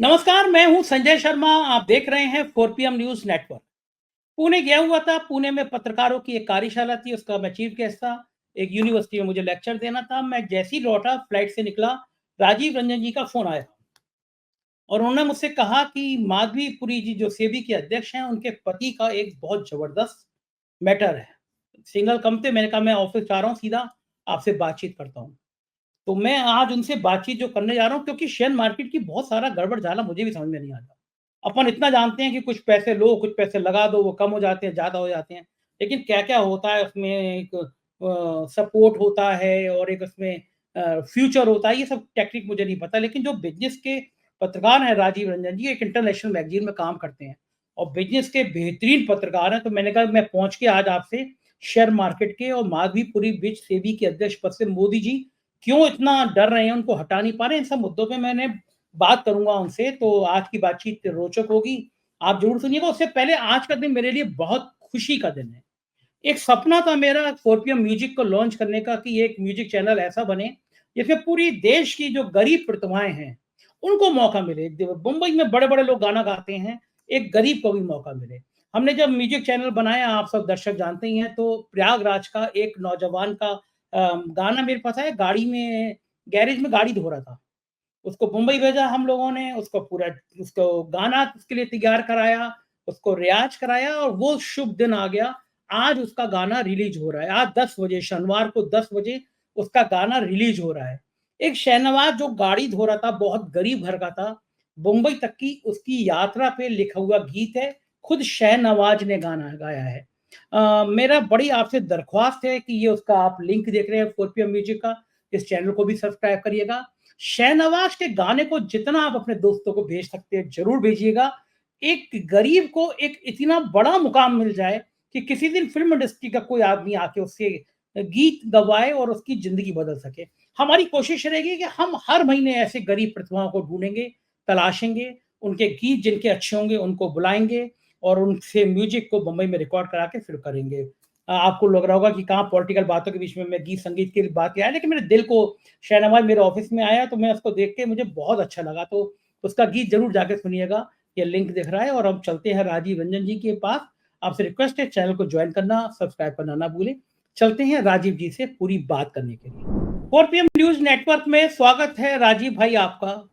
नमस्कार, मैं हूं संजय शर्मा। आप देख रहे हैं 4 PM न्यूज नेटवर्क। पुणे गया हुआ था। पुणे में पत्रकारों की एक कार्यशाला थी, उसका मैं चीफ गेस्ट था। एक यूनिवर्सिटी में मुझे लेक्चर देना था। मैं जैसे ही लौटा, फ्लाइट से निकला, राजीव रंजन जी का फोन आया और उन्होंने मुझसे कहा कि माधवीपुरी जी जो सेबी के अध्यक्ष हैं, उनके पति का एक बहुत जबरदस्त मैटर है। सिंगल कम थे। मैंने कहा मैं ऑफिस जा रहा हूँ, सीधा आपसे बातचीत करता हूँ। तो मैं आज उनसे बातचीत जो करने जा रहा हूँ, क्योंकि शेयर मार्केट की बहुत सारा गड़बड़ झाला मुझे भी समझ में नहीं आता। अपन इतना जानते हैं कि कुछ पैसे लो, कुछ पैसे लगा दो, वो कम हो जाते हैं, ज़्यादा हो जाते हैं। लेकिन क्या-क्या होता है उसमें, एक सपोर्ट होता है और एक उसमें फ्यूचर होता है, ये सब टेक्निक मुझे नहीं पता। लेकिन जो बिज़नेस के पत्रकार हैं राजीव रंजन जी, एक इंटरनेशनल मैगज़ीन में काम करते हैं और बिज़नेस के बेहतरीन पत्रकार हैं। तो मैंने कहा मैं पहुँच के आज आपसे शेयर मार्केट के और माधवीपुरी बीच सेबी के अध्यक्ष पद से मोदी जी क्यों इतना डर रहे हैं, उनको हटा नहीं पा रहे हैं, इन सब मुद्दों पे मैंने बात करूँगा उनसे। तो आज की बातचीत रोचक होगी, आप ज़रूर सुनिएगा। उससे पहले आज का दिन मेरे लिए बहुत खुशी का दिन है। एक सपना था मेरा 4PM म्यूजिक को लॉन्च करने का कि एक म्यूजिक चैनल ऐसा बने, जिसमें पूरी देश की जो गरीब प्रतिभाएँ हैं, उनको मौका मिले। द मुंबई में बड़े-बड़े लोग गाना गाते हैं, एक गरीब को भी मौका मिले। हमने जब म्यूजिक चैनल बनाया, आप सब दर्शक जानते ही हैं, तो प्रयागराज का एक नौजवान का गाना मेरे पास आया, गाड़ी में गैरेज में गाड़ी धो रहा था। उसको मुंबई भेजा हम लोगों ने, उसको पूरा उसको गाना उसके लिए तैयार कराया, उसको रियाज़ कराया और वो शुभ दिन आ गया। आज उसका गाना रिलीज़ हो रहा है। आज 10 बजे, शनिवार को 10 बजे उसका गाना रिलीज़ हो रहा है। एक शहनवाज़ जो गाड़ी धो रहा था, बहुत गरीब घर का था, मुंबई तक की उसकी यात्रा पे लिखा हुआ गीत है, खुद शहनवाज़ ने गाना गाया है। मेरा बड़ी आपसे दरख्वास्त है कि ये उसका आप लिंक देख रहे हैं 4PM म्यूजिक का, इस चैनल को भी सब्सक्राइब करिएगा। शहनवाज़ के गाने को जितना आप अपने दोस्तों को भेज सकते हैं, ज़रूर भेजिएगा। एक गरीब को एक इतना बड़ा मुकाम मिल जाए कि किसी दिन फ़िल्म इंडस्ट्री का कोई आदमी आके उससे गीत गवाए और उसकी ज़िंदगी बदल सके। हमारी कोशिश रहेगी कि हम हर महीने ऐसे गरीब प्रतिभाओं को ढूँढेंगे, तलाशेंगे, उनके गीत जिनके अच्छे होंगे उनको बुलाएँगे और उनसे म्यूज़िक को बम्बई में रिकॉर्ड करा के फिर करेंगे। आपको लग रहा होगा कि कहाँ पॉलिटिकल बातों के बीच में मैं गीत संगीत की बात किया है, लेकिन मेरे दिल को शहनवाज़ मेरे ऑफ़िस में आया तो मैं उसको देख के मुझे बहुत अच्छा लगा। तो उसका गीत ज़रूर जाके सुनिएगा। ये लिंक दिख रहा है और अब चलते हैं राजीव रंजन जी के पास। आपसे रिक्वेस्ट है चैनल को जॉइन करना, सब्सक्राइब करना ना भूलें। चलते हैं राजीव जी से पूरी बात करने के लिए। 4PM न्यूज़ नेटवर्क में स्वागत है राजीव भाई आपका।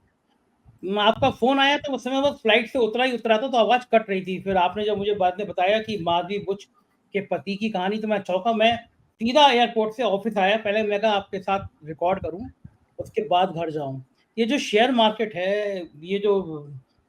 आपका फ़ोन आया तो उस समय वो फ्लाइट से उतरा ही उतरा था, तो आवाज़ कट रही थी। फिर आपने जब मुझे बाद में बताया कि माधवी बुच के पति की कहानी, तो मैं चौंका। मैं सीधा एयरपोर्ट से ऑफ़िस आया। पहले मैं कहा आपके साथ रिकॉर्ड करूँ, उसके बाद घर जाऊँ। ये जो शेयर मार्केट है, ये जो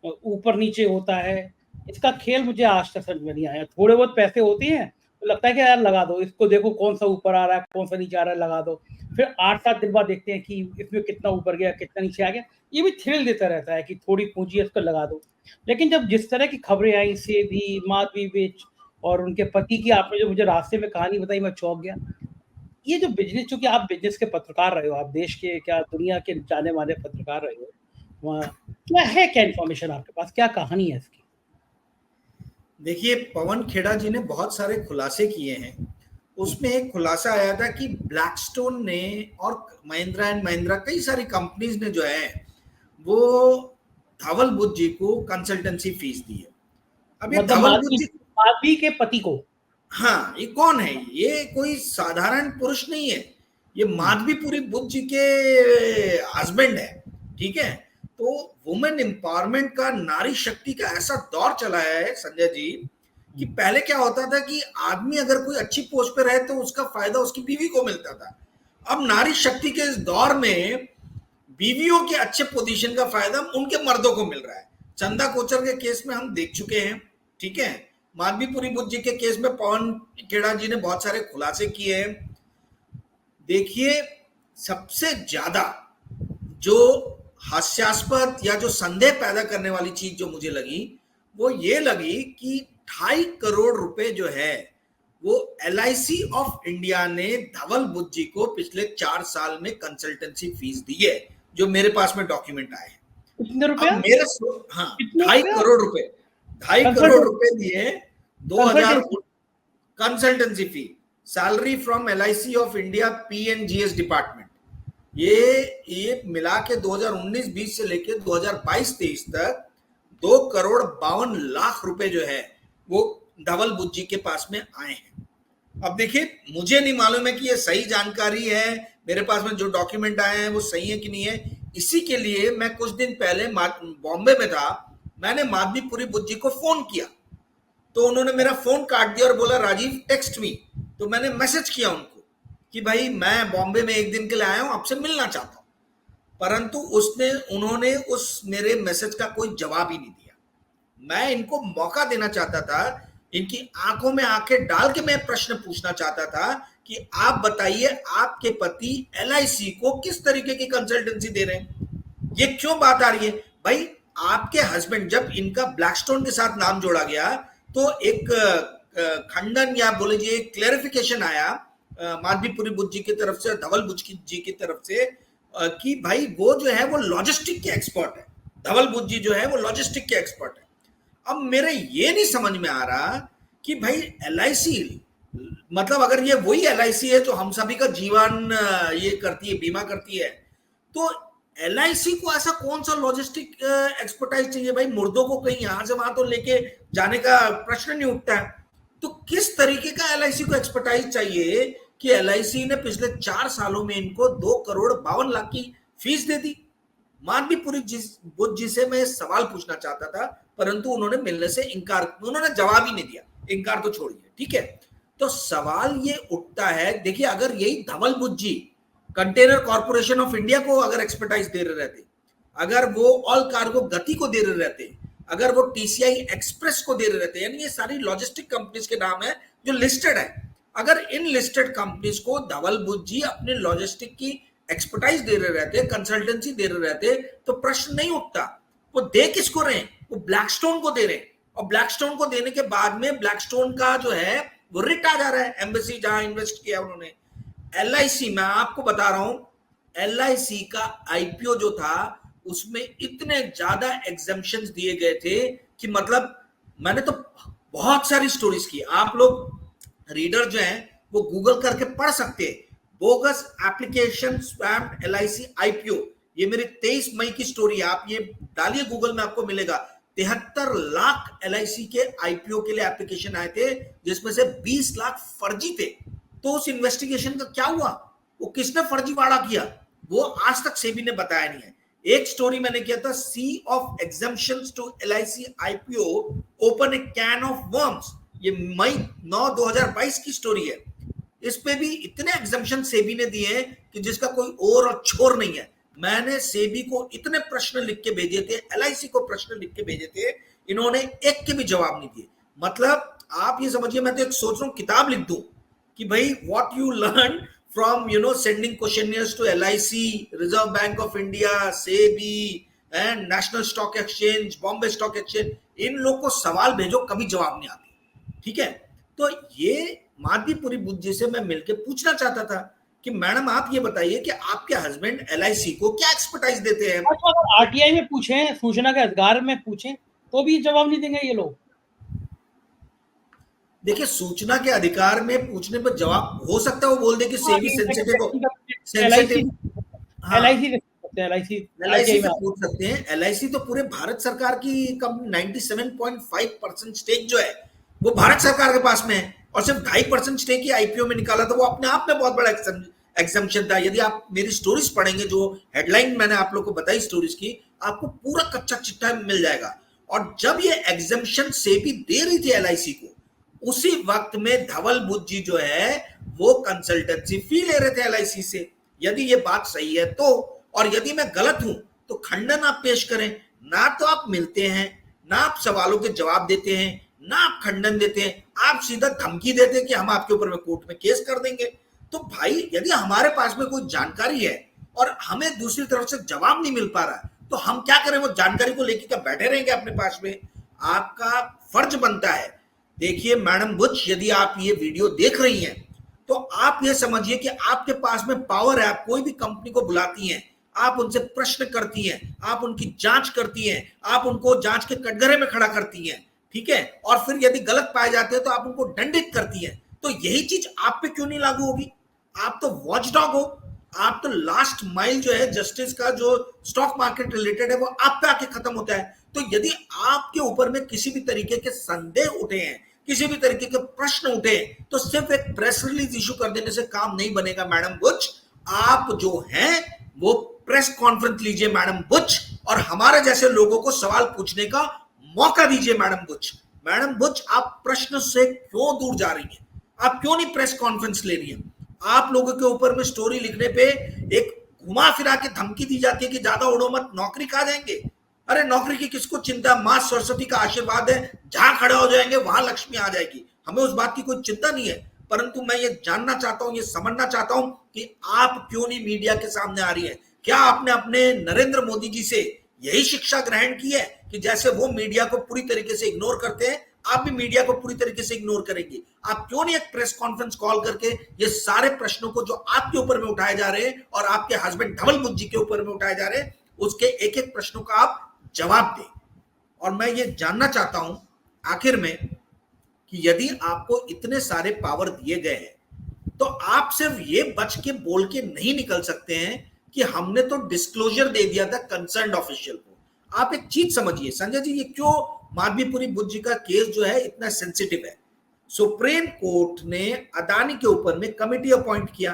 ऊपर-नीचे होता है, इसका खेल मुझे आज तक समझ में नहीं आया। थोड़े बहुत पैसे होते हैं, तो लगता है कि यार लगा दो, इसको देखो कौन-सा ऊपर आ रहा है, कौन-सा नीचे आ रहा है, लगा दो। फिर 8-7 दिन बाद देखते हैं कि इसमें कितना ऊपर गया, कितना नीचे आ गया। ये भी थ्रिल देता रहता है कि थोड़ी पूँजी है, इसको लगा दो। लेकिन जब जिस तरह की खबरें आई, सेबी, माधवी विच और उनके पति की, आपने जो मुझे रास्ते में कहानी बताई, मैं चौंक गया। ये जो बिज़नेस, चूँकि आप बिज़नेस के पत्रकार रहे हो, आप देश के क्या दुनिया के जाने-माने पत्रकार रहे हो, वहाँ क्या है, क्या इन्फॉर्मेशन आपके पास? क्या कहानी है इसकी? देखिए, पवन खेड़ा जी ने बहुत सारे खुलासे किए हैं। उसमें एक खुलासा आया था कि ब्लैकस्टोन ने और महिंद्रा एंड महिंद्रा, कई सारी कंपनीज ने जो है वो धवल बुद्ध जी को कंसल्टेंसी फीस दी है। अब ये मतलब धवल बुद्ध जी, माधवी के पति को? हाँ, ये कौन है? ये कोई साधारण पुरुष नहीं है। ये हुँ, माधवीपुरी बुद्ध जी के हस्बैंड है। ठीक है, तो वुमेन एम्पावरमेंट का, नारी शक्ति का ऐसा दौर चला है संजय जी, कि हुँ। पहले क्या होता था कि आदमी अगर कोई अच्छी पोस्ट पे रहे तो उसका फायदा उसकी बीवी को मिलता था। अब नारी शक्ति के इस दौर में बीवियों के अच्छे पोजीशन का फायदा उनके मर्दों को मिल रहा है। चंदा कोचर के केस में हम देख चुके हैं। ठीक है, माधवीपुरी बुद्ध जी के केस में पवन खेड़ा जी ने बहुत सारे खुलासे किए हैं। देखिए, सबसे ज्यादा जो हास्यास्पद या जो संदेह पैदा करने वाली चीज जो मुझे लगी, वो ये लगी कि 2.5 करोड़ रुपए जो है वो LIC ऑफ इंडिया ने धवल बुद्ध जी को पिछले 4 साल में कंसल्टेंसी फीस दी है, जो मेरे पास में डॉक्यूमेंट आए हैं। कितने अब रुपया? मेरे, हाँ, कितने ढाई रुपया? करोड़ रुपए 2.5 करोड़ कंसल्टेंसी रुपए दिए 2000 consultancy consultancy fee, salary from LIC of India PNGS department. ये मिला के 2019-20 से लेके 2022-23 तक 2,52,00,000 रुपए जो है वो धवल बुज्जी के पास में आए हैं। अब देखिए, मुझे नहीं मालूम है कि ये सही जानकारी है, मेरे पास में जो डॉक्यूमेंट आए हैं वो सही है कि नहीं है। इसी के लिए मैं कुछ दिन पहले बॉम्बे में था, मैंने माधवीपुरी बुज्जी को फोन किया, तो उन्होंने मेरा फोन काट दिया और बोला राजीव टेक्स्ट मी। तो मैंने मैसेज किया उनको कि भाई मैं बॉम्बे में एक दिन के लिए आया हूं, आपसे मिलना चाहता हूं, परंतु उन्होंने उस मेरे मैसेज का कोई जवाब ही नहीं दिया। मैं इनको मौका देना चाहता था, इनकी आंखों में आंखें डाल के मैं प्रश्न पूछना चाहता था कि आप बताइए, आपके पति LIC को किस तरीके की कंसल्टेंसी दे रहे हैं, ये क्यों बात आ रही है? भाई आपके हस्बैंड, जब इनका ब्लैकस्टोन के साथ नाम जोड़ा गया तो एक खंडन या बोले जी क्लैरिफिकेशन आया माधवीपुरी बुज्जी की तरफ से, धवल बुज्जी जी की तरफ से, कि भाई वो जो है वो लॉजिस्टिक के एक्सपर्ट है, धवल बुज्जी जो है वो लॉजिस्टिक के एक्सपर्ट है। अब मेरे ये नहीं समझ में आ रहा कि भाई LIC, मतलब अगर ये वही LIC है जो हम सभी का जीवन ये करती है, बीमा करती है, तो LIC को ऐसा कौन सा लॉजिस्टिक एक्सपर्टाइज चाहिए? भाई मुर्दों को कहीं यहां से वहां तो लेके जाने का प्रश्न नहीं उठता है, तो किस तरीके का LIC को एक्सपर्टाइज चाहिए कि LIC ने पिछले 4 सालों में इनको 2,52,00,000 की फीस दे दी? माधवीपुरी बुज्जी से मैं सवाल पूछना चाहता था, परंतु उन्होंने मिलने से इनकार, उन्होंने जवाब ही नहीं दिया, इनकार तो छोड़िए, ठीक है। तो सवाल ये उठता है, देखिए अगर यही धवल बुज्जी कंटेनर कॉर्पोरेशन ऑफ इंडिया को अगर एक्सपर्टाइज दे रहे रहते, अगर वो ऑल कार्गो गति को दे रहे रहते, अगर वो TCI एक्सप्रेस को दे रहे रहते, यानी ये सारी लॉजिस्टिक कंपनीज के नाम है जो लिस्टेड है, अगर इन लिस्टेड कंपनीज को धवल बुज्जी अपने लॉजिस्टिक की एक्सपर्टाइज दे रहे रहते, कंसल्टेंसी दे रहे रहते, तो प्रश्न नहीं उठता। वो दे किसको रहे? वो ब्लैकस्टोन को दे रहे, और ब्लैकस्टोन को देने के बाद में ब्लैकस्टोन का जो है वो रिट आ जा रहा है एम्बेसी जहां इन्वेस्ट किया उन्होंने। LIC, मैं आपको बता रहा हूं, LIC का IPO जो था उसमें इतने ज्यादा एग्जम्पशंस दिए गए थे कि मतलब मैंने तो बहुत सारी स्टोरीज की, आप लोग रीडर जो हैं वो गूगल करके पढ़ सकते हैं, बोगस एप्लीकेशन स्वैम्ड LIC IPO, ये मेरी 23 मई की स्टोरी है, आप ये डालिए गूगल में आपको मिलेगा। 73 लाख LIC के IPO के लिए एप्लीकेशन आए थे, जिसमें से 20 लाख फर्जी थे। तो उस इन्वेस्टिगेशन का क्या हुआ? वो किसने फर्जीवाड़ा किया वो आज तक सेबी ने बताया नहीं है। एक स्टोरी मैंने किया था, sea of exemptions to LIC IPO open a can of worms, ये मई 9 2022 की स्टोरी है। इस पे भी इतने एग्जम्पशन सेबी ने दिए हैं कि जिसका कोई और छोर नहीं है। मैंने सेबी को इतने प्रश्न लिख के भेजे थे, LIC को प्रश्न लिख के भेजे थे, इन्होंने एक के भी जवाब नहीं दिए। मतलब आप ये समझिए, मैं तो एक सोच रहा हूँ किताब लिख दूं कि भाई what you learn from sending questionnaires to LIC, reserve bank of India, SEBI and national stock exchange, Bombay stock exchange, इन लोग को सवाल भेजो कभी जवाब नहीं आती, ठीक है। तो ये माधवीपुरी बुज्जी से मैं मिलकर पूछना चाहता था कि मैडम आप ये बताइए कि आपके हस्बैंड LIC को क्या एक्सपर्टाइज देते हैं? अच्छा, अगर RTI में पूछें, सूचना के अधिकार में पूछें, तो भी जवाब नहीं देंगे ये लोग। देखिए, सूचना के अधिकार में पूछने पर जवाब हो सकता है वो बोल दे कि सेबी सेंसिटिव LIC से पूछ सकते हैं। LIC तो पूरे भारत सरकार की कंपनी, 97.5% स्टेक जो है वो भारत सरकार के पास में है, और सिर्फ 2.5% स्टेक ही IPO में निकाला था। वो अपने आप में बहुत बड़ा एग्जम्पशन था। यदि आप मेरी स्टोरीज पढ़ेंगे, जो हेडलाइन मैंने आप लोग को बताई स्टोरीज की, आपको पूरा कच्चा चिट्ठा मिल जाएगा। और जब ये एग्जम्पशन सेबी दे रही थी LIC को, उसी वक्त में धवल बुज्जी जो है वो कंसल्टेंसी फी ले रहे थे LIC से। यदि ये बात सही है तो, और यदि मैं गलत हूं तो खंडन आप पेश करें। ना तो आप मिलते हैं, ना आप सवालों के जवाब देते हैं, ना आप खंडन देते हैं, आप सीधा धमकी देते हैं कि हम आपके ऊपर में कोर्ट में केस कर देंगे। तो भाई यदि हमारे पास में कोई जानकारी है और हमें दूसरी तरफ से जवाब नहीं मिल पा रहा है, तो हम क्या करें? वो जानकारी को लेकर क्या बैठे रहेंगे अपने पास में? आपका फर्ज बनता है। देखिए मैडम बुच, यदि आप ये वीडियो देख रही हैं तो आप ये समझिए कि आपके पास में पावर है। आप कोई भी कंपनी को बुलाती हैं, आप उनसे प्रश्न करती हैं, आप उनकी जांच करती हैं, आप उनको जांच के कटघरे में खड़ा करती हैं, ठीक है। और फिर यदि गलत पाए जाते हैं तो आप उनको दंडित करती हैं। तो यही चीज आप पे क्यों नहीं लागू होगी? आप तो वॉचडॉग हो। आप तो लास्ट माइल जो है जस्टिस का, जो स्टॉक मार्केट रिलेटेड है, वो आप पे आके खत्म होता है। तो यदि आपके ऊपर में किसी भी तरीके के संदेह उठे हैं, किसी भी तरीके के प्रश्न उठे, तो सिर्फ एक प्रेस रिलीज इशू कर देने से काम नहीं बनेगा मैडम बुच। आप जो हैं वो प्रेस कॉन्फ्रेंस लीजिए मैडम बुच, और हमारे जैसे लोगों को सवाल पूछने का मौका दीजिए मैडम बुच। मैडम बुच, आप प्रश्न से क्यों दूर जा रही हैं? आप क्यों नहीं प्रेस कॉन्फ्रेंस ले रही हैं? आप लोगों के ऊपर में स्टोरी लिखने पे एक घुमा फिरा के धमकी दी जाती है कि ज्यादा उड़ो मत, नौकरी खा जाएंगे। अरे नौकरी की किसको चिंता? मां सरस्वती का आशीर्वाद है, जहां खड़े हो जाएंगे वहां लक्ष्मी आ जाएगी, हमें उस बात की कोई चिंता नहीं है। परंतु मैं ये जानना चाहता हूं, ये समझना चाहता हूं कि आप क्यों नहीं मीडिया के सामने आ रही है? क्या आपने अपने नरेंद्र मोदी जी से यही शिक्षा ग्रहण की है कि जैसे वो मीडिया को पूरी तरीके से इग्नोर करते हैं, आप भी मीडिया को पूरी तरीके से इग्नोर करेंगे? आप क्यों नहीं एक प्रेस कॉन्फ्रेंस कॉल करके ये सारे प्रश्नों को जो आपके ऊपर में उठाए जा रहे हैं और आपके हस्बैंड धवल बुद्ध जी के ऊपर में उठाए जा रहे हैं, उसके एक एक प्रश्नों का आप जवाब दें। और मैं ये जानना चाहता हूं आखिर में कि यदि आपको इतने सारे पावर दिए गए हैं, तो आप सिर्फ ये बच के बोल के नहीं निकल सकते हैं कि हमने तो डिस्क्लोजर दे दिया था कंसर्न्ड ऑफिशियल को। आप एक चीज समझिए संजय जी, ये क्यों माधवीपुरी बुद्ध जी का केस जो है इतना सेंसिटिव है? सुप्रीम कोर्ट ने अदानी के ऊपर में कमेटी अपॉइंट किया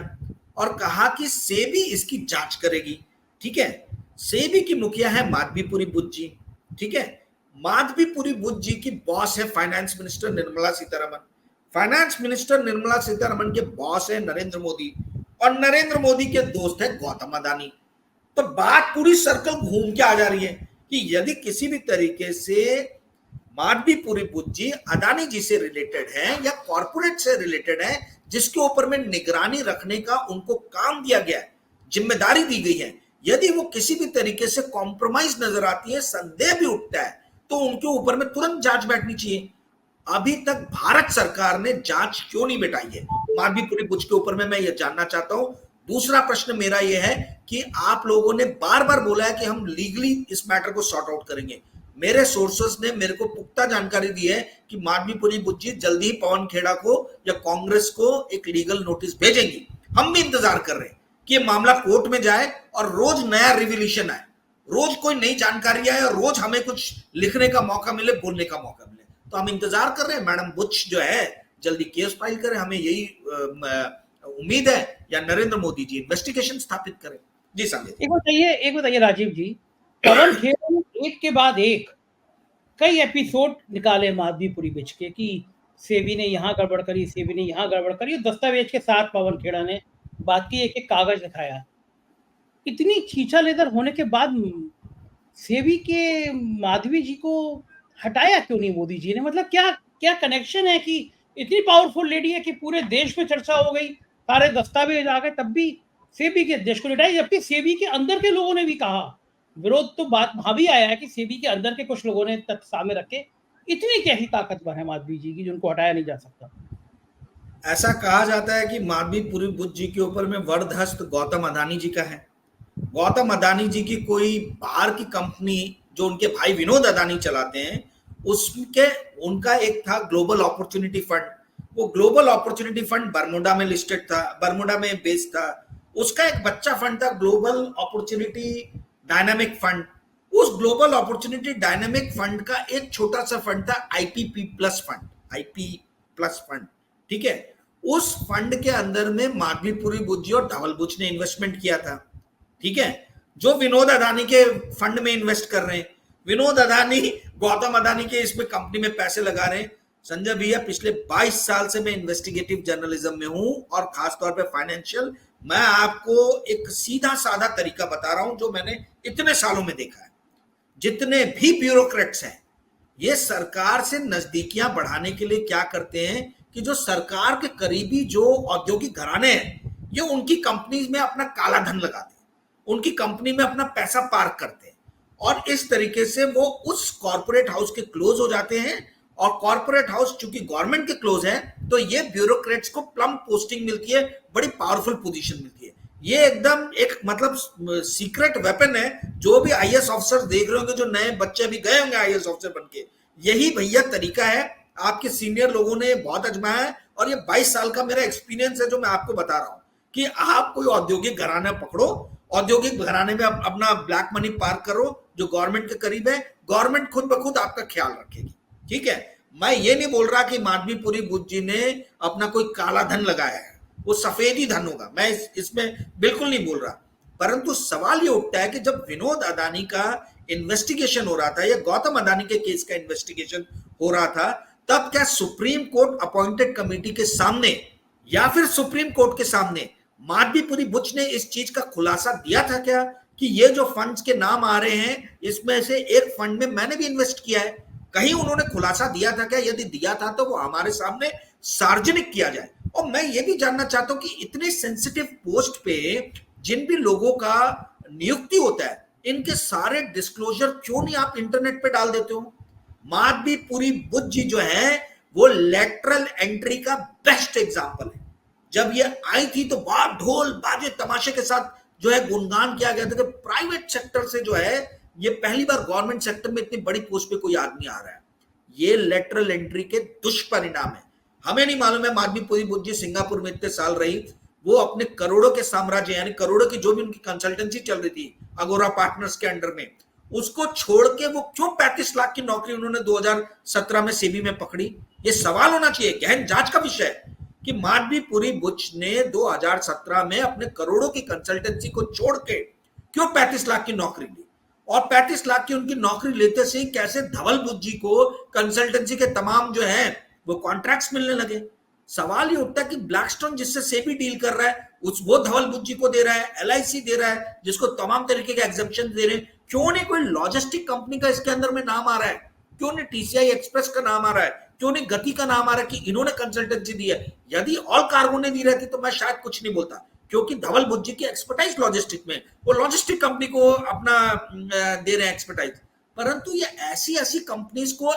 और कहा कि सेबी इसकी जांच करेगी। ठीक है, सेबी की मुखिया है माधवीपुरी बुद्ध जी। ठीक है, माधवीपुरी बुद्ध जी की बॉस है finance minister Nirmala Sitharaman. Finance minister Nirmala Sitharaman के बॉस है नरेंद्र मोदी, और नरेंद्र मोदी के दोस्त है गौतम अदानी। तो बात पूरी सर्कल घूम के आ जा रही है कि यदि किसी भी तरीके से माधवीपुरी बुद्ध जी अदानी जी से रिलेटेड है या कॉर्पोरेट से रिलेटेड है, जिसके ऊपर में निगरानी रखने का उनको काम दिया गया है, जिम्मेदारी दी गई है, यदि वो किसी भी तरीके से कॉम्प्रोमाइज नजर आती है, संदेह भी उठता है, तो उनके ऊपर में तुरंत जांच बैठनी चाहिए। अभी तक भारत सरकार ने जांच क्यों नहीं बैठाई है माधवीपुरी बुद्ध के ऊपर में, मैं ये जानना चाहता हूं। दूसरा प्रश्न मेरा ये है कि आप लोगों ने बार बार बोला है कि हम लीगली इस मैटर को सॉर्ट आउट करेंगे। मेरे सोर्सेस ने मेरे को पुख्ता जानकारी दी है कि माधवीपुरी बुद्ध जी जल्दी ही पवन खेड़ा को या कांग्रेस को एक लीगल नोटिस भेजेंगी। हम भी इंतजार कर रहे हैं कि ये मामला कोर्ट में जाए और रोज नया रिविलेशन आए, रोज कोई नई जानकारी आए और रोज हमें कुछ लिखने का मौका मिले, बोलने का मौका मिले। तो हम इंतजार कर रहे हैं मैडम बुच जो है जल्दी केस फाइल करें, हमें यही उम्मीद है, या नरेंद्र मोदी जी इन्वेस्टिगेशन स्थापित करें। जी संजय। एक बताइए राजीव जी, पवन खेड़ा ने एक के बाद एक कई एपिसोड निकाले माधवीपुरी बुद्ध के कि सेबी ने यहाँ गड़बड़ करी, सेबी ने यहाँ गड़बड़ करी, दस्तावेज के साथ पवन खेड़ा ने बात की, एक एक कागज दिखाया। इतनी खींचा लेदर होने के बाद सेबी के माधवी जी को हटाया क्यों नहीं मोदी जी ने? मतलब क्या क्या कनेक्शन है कि इतनी पावरफुल लेडी है कि पूरे देश में चर्चा हो गई, सारे दस्तावेज आ गए, तब भी सेबी के अध्यक्ष को हटाया, जबकि सेबी के अंदर के लोगों ने भी कहा, विरोध तो बात वहां भी आया है कि सेबी के अंदर के कुछ लोगों ने तथ्य सामने रखे। इतनी कैसी ताकतवर है माधवी जी की जिनको हटाया नहीं जा सकता? ऐसा कहा जाता है कि माधवीपुरी बुद्ध जी के ऊपर में वरदहस्त गौतम अदानी जी का है। गौतम अदानी जी की कोई बाहर की कंपनी जो उनके भाई विनोद अदानी चलाते हैं, उसके उनका एक था ग्लोबल अपॉर्चुनिटी फंड। वो ग्लोबल अपॉर्चुनिटी फंड बरमुडा में लिस्टेड था, बरमुडा में बेस्ड था। उसका एक बच्चा फंड था ग्लोबल अपॉर्चुनिटी डायनामिक फंड। उस ग्लोबल अपॉर्चुनिटी डायनामिक फंड का एक छोटा सा फंड था IPP plus fund, IP plus fund. ठीक है, उस फंड के अंदर में माधवीपुरी बुद्ध जी और धवल बुद्ध ने इन्वेस्टमेंट किया था। ठीक है, जो विनोद अदानी के फंड में इन्वेस्ट कर रहे हैं, विनोद अदानी गौतम अदानी के इसमें कंपनी में पैसे लगा रहे हैं। संजय भैया, पिछले 22 साल से मैं इन्वेस्टिगेटिव जर्नलिज्म में हूं और खासतौर पे फाइनेंशियल। मैं आपको एक सीधा साधा तरीका बता रहा हूं जो मैंने इतने सालों में देखा है। जितने भी ब्यूरोक्रेट्स हैं, ये सरकार से नजदीकियां बढ़ाने के लिए क्या करते हैं कि जो सरकार के करीबी जो औद्योगिक घराने हैं, ये उनकी कंपनीज में अपना काला धन लगाते हैं, उनकी कंपनी में अपना पैसा पार्क करते हैं, और इस तरीके से वो उस कॉर्पोरेट हाउस के क्लोज हो जाते हैं। और कॉर्पोरेट हाउस चूंकि गवर्नमेंट के क्लोज है, तो ये ब्यूरोक्रेट्स को प्लम पोस्टिंग मिलती है, बड़ी पावरफुल पोजीशन मिलती है। ये एकदम एक मतलब सीक्रेट वेपन है। जो भी आईएएस ऑफिसर्स देख रहे होंगे, जो नए बच्चे भी गए होंगे आईएएस ऑफिसर बनके, यही भैया तरीका है। आपके सीनियर लोगों ने बहुत आजमाया है, और ये 22 साल का मेरा एक्सपीरियंस है जो मैं आपको बता रहा हूं कि आप कोई औद्योगिक घराना पकड़ो, औद्योगिक घराने में अपना ब्लैक मनी पार्क करो जो गवर्नमेंट के करीब है, गवर्नमेंट खुद ब खुद आपका ख्याल रखेगी। ठीक है, मैं ये नहीं बोल रहा कि माधवीपुरी बुद्ध जी ने अपना कोई काला धन लगाया है, वो सफेद ही धन होगा, मैं इसमें बिल्कुल नहीं बोल रहा। परंतु सवाल ये उठता है कि जब विनोद अदानी का इन्वेस्टिगेशन हो रहा था या गौतम अदानी के केस का इन्वेस्टिगेशन हो रहा था, तब क्या सुप्रीम कोर्ट अपॉइंटेड कमेटी के सामने या फिर सुप्रीम कोर्ट के सामने माधवीपुरी बुच ने इस चीज का खुलासा दिया था क्या कि ये जो फंड्स के नाम आ रहे हैं इसमें से एक फंड में मैंने भी इन्वेस्ट किया है? कहीं उन्होंने खुलासा दिया था क्या? यदि दिया था तो वो हमारे सामने सार्वजनिक किया जाए। और मैं ये भी जानना चाहता हूं कि इतने सेंसिटिव पोस्ट पे जिन भी लोगों का नियुक्ति होता है, इनके सारे डिस्क्लोजर क्यों नहीं आप इंटरनेट पे डाल देते हो? माधवीपुरी बुच जी जो है वो लेटरल एंट्री का बेस्ट एग्जांपल है। जब ये आई थी तो बहुत ढोल बाजे तमाशे के साथ जो है गुणगान किया गया था कि प्राइवेट सेक्टर से जो है ये पहली बार गवर्नमेंट सेक्टर में इतनी बड़ी पोस्ट पे कोई आदमी आ रहा है। ये लेटरल एंट्री के दुष्परिणाम है। हमें नहीं मालूम है माधवीपुरी बुच जी सिंगापुर में इतने साल रही, वो अपने करोड़ों के साम्राज्य यानी करोड़ों की जो भी उनकी कंसल्टेंसी चल रही थी अगोरा पार्टनर्स के अंडर में, उसको छोड़ के वो क्यों 35 लाख की नौकरी उन्होंने 2017 में सेबी में पकड़ी? ये सवाल होना चाहिए, गहन जांच का विषय है कि माधवीपुरी बुच ने 2017 में अपने करोड़ों की कंसल्टेंसी को छोड़ के क्यों 35 लाख की नौकरी ली, और 35 लाख की उनकी नौकरी लेते से कैसे धवल बुच जी को कंसल्टेंसी के तमाम जो है वो कॉन्ट्रैक्ट्स मिलने लगे। सवाल ये उठता है कि ब्लैकस्टोन जिससे सेबी डील कर रहा है वो धवल बुच जी को दे रहा है, एलआईसी दे रहा है, जिसको तमाम तरीके के एग्जम्पशन दे रहे हैं, क्यों नहीं कोई लॉजिस्टिक कंपनी का इसके अंदर में नाम आ रहा है? क्यों नहीं टीसीआई एक्सप्रेस का नाम आ रहा है? क्यों नहीं गति का नाम आ रहा है कि इन्होंने कंसल्टेंसी दी है? यदि ऑल कार्गो ने दी रहती तो मैं शायद कुछ नहीं बोलता, क्योंकि धवल बुच जी की एक्सपर्टाइज लॉजिस्टिक में, वो लॉजिस्टिक कंपनी को अपना दे रहे हैं एक्सपर्टाइज। परंतु ये ऐसी ऐसी कंपनीज को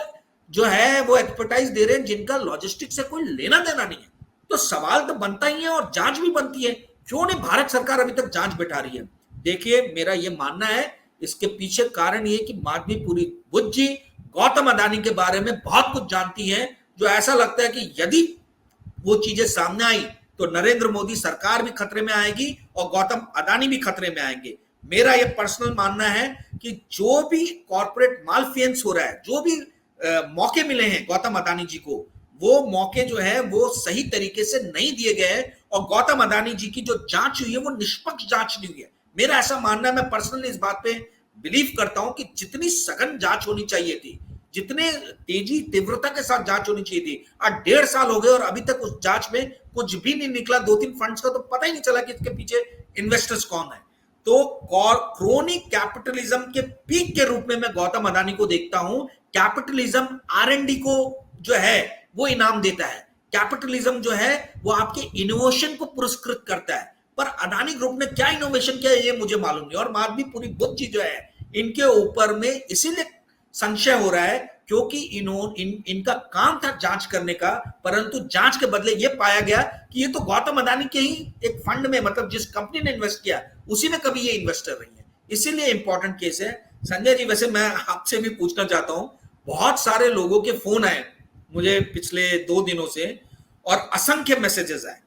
जो है वो एक्सपर्टाइज दे रहे हैं जिनका लॉजिस्टिक से कोई लेना देना नहीं है। तो सवाल तो बनता ही है और जांच भी बनती है, क्यों नहीं भारत सरकार अभी तक जांच बैठा रही है? देखिए, मेरा ये मानना है इसके पीछे कारण ये कि माधवीपुरी बुच जी गौतम अदानी के बारे में बहुत कुछ जानती है, जो ऐसा लगता है कि यदि वो चीजें सामने आई तो नरेंद्र मोदी सरकार भी खतरे में आएगी और गौतम अदानी भी खतरे में आएंगे। मेरा ये पर्सनल मानना है कि जो भी कॉर्पोरेट मालफियंस हो रहा है, जो भी मौके मिले हैं गौतम अदानी जी को, वो मौके जो है वो सही तरीके से नहीं दिए गए हैं और गौतम अदानी जी की जो जांच हुई है वो निष्पक्ष जांच नहीं हुई है। मेरा ऐसा मानना है, मैं पर्सनली इस बात पे बिलीव करता हूं कि जितनी सघन जांच होनी चाहिए थी, जितने तेजी तीव्रता के साथ जांच होनी चाहिए थी, आज 1.5 साल हो गए और अभी तक उस जांच में कुछ भी नहीं निकला। 2-3 फंड्स का तो पता ही नहीं चला कि इसके पीछे इन्वेस्टर्स कौन है। तो क्रोनिक कैपिटलिज्म के पीक के रूप में मैं गौतम अदानी को देखता हूं। कैपिटलिज्म आरएनडी को जो है वो इनाम देता है, कैपिटलिज्म जो है वो आपके इनोवेशन को पुरस्कृत करता है, पर अदानी ग्रुप ने क्या इनोवेशन किया ये मुझे मालूम नहीं। और माधवीपुरी बुच जी जो है इनके ऊपर में इसीलिए संशय हो रहा है क्योंकि इनका काम था जांच करने का, परंतु जांच के बदले ये पाया गया कि ये तो गौतम अदानी के ही एक फंड में, मतलब जिस कंपनी ने इन्वेस्ट किया उसी में कभी ये इन्वेस्टर रही है, इसीलिए इंपॉर्टेंट केस है। संजय जी, वैसे मैं आपसे भी पूछना चाहता हूं, बहुत सारे लोगों के फोन आए मुझे पिछले 2 दिनों से और असंख्य मैसेजेस आए,